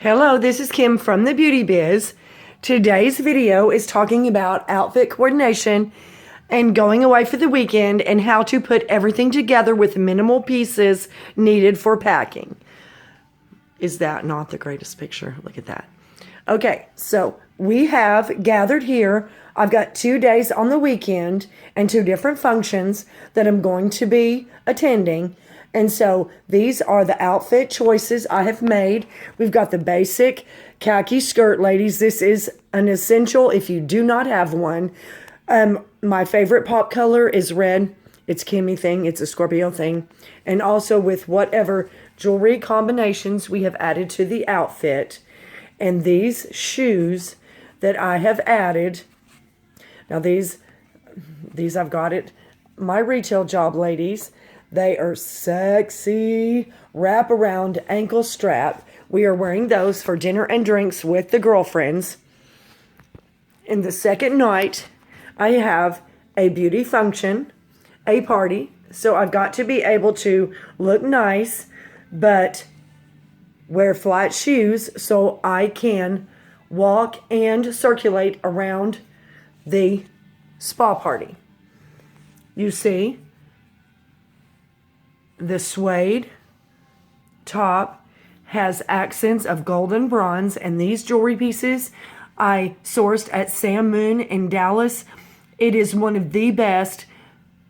Hello, this is Kim from the Beauty Biz. Today's video is talking about outfit coordination and going away for the weekend and how to put everything together with minimal pieces needed for packing. Is that not the greatest picture? Look at that. Okay, so we have gathered here. I've got 2 days on the weekend and 2 different functions that I'm going to be attending. And so these are the outfit choices I have made. We've got the basic khaki skirt, ladies. This is an essential if you do not have one. My favorite pop color is red. It's Kimmy thing. It's a Scorpio thing. And also with whatever jewelry combinations we have added to the outfit. And these shoes that I have added. Now these I've got at my retail job, ladies. They are sexy wrap-around ankle strap. We are wearing those for dinner and drinks with the girlfriends. In the second night, I have a beauty function, a party. So I've got to be able to look nice, but wear flat shoes so I can walk and circulate around the spa party. You see? The suede top has accents of gold and bronze, and these jewelry pieces I sourced at Sam Moon in Dallas. It is one of the best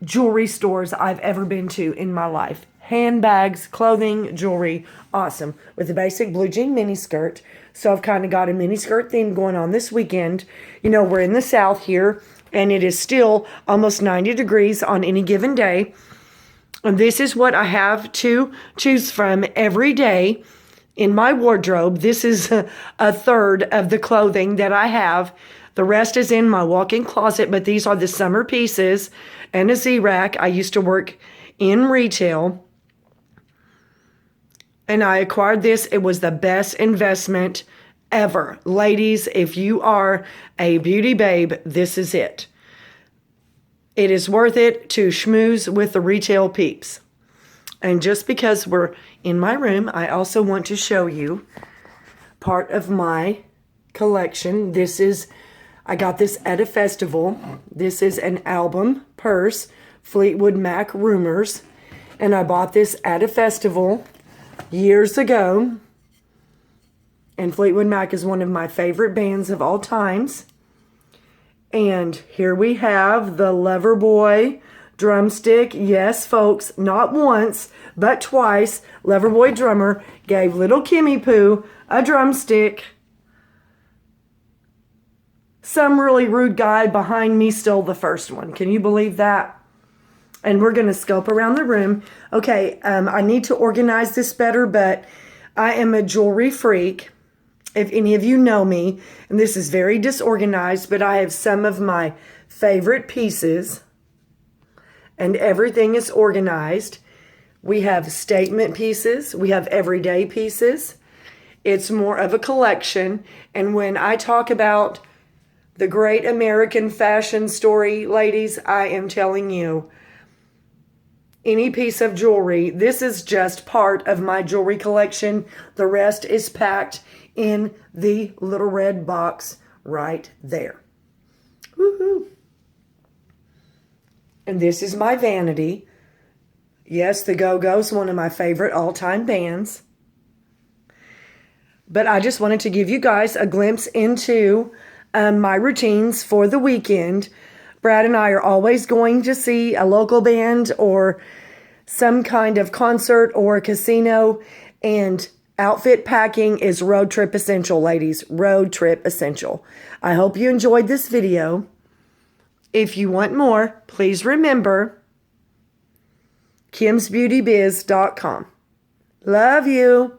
jewelry stores I've ever been to in my life. Handbags, clothing, jewelry, awesome. With a basic blue jean mini skirt. So I've kind of got a mini skirt theme going on this weekend. You know, we're in the South here, and it is still almost 90 degrees on any given day. And this is what I have to choose from every day in my wardrobe. This is a third of the clothing that I have. The rest is in my walk-in closet, but these are the summer pieces and a Z-Rack. I used to work in retail, and I acquired this. It was the best investment ever. Ladies, if you are a beauty babe, this is it. It is worth it to schmooze with the retail peeps. And just because we're in my room, I also want to show you part of my collection. I got this at a festival. This is an album purse, Fleetwood Mac Rumors. And I bought this at a festival years ago. And Fleetwood Mac is one of my favorite bands of all times. And here we have the Loverboy drumstick. Yes, folks, not once, but twice. Loverboy drummer gave little Kimmy Poo a drumstick. Some really rude guy behind me stole the first one. Can you believe that? And we're going to scope around the room. Okay, I need to organize this better, but I am a jewelry freak. If any of you know me, and this is very disorganized, but I have some of my favorite pieces, and everything is organized. We have statement pieces. We have everyday pieces. It's more of a collection. And when I talk about the great American fashion story, ladies, I am telling you, any piece of jewelry, this is just part of my jewelry collection. The rest is packed in the little red box right there. Woohoo! And this is my vanity. Yes, the Go-Go's one of my favorite all-time bands. But I just wanted to give you guys a glimpse into my routines for the weekend. Brad and I are always going to see a local band or some kind of concert or a casino, and outfit packing is road trip essential, ladies. Road trip essential. I hope you enjoyed this video. If you want more, please remember kimsbeautybiz.com. Love you.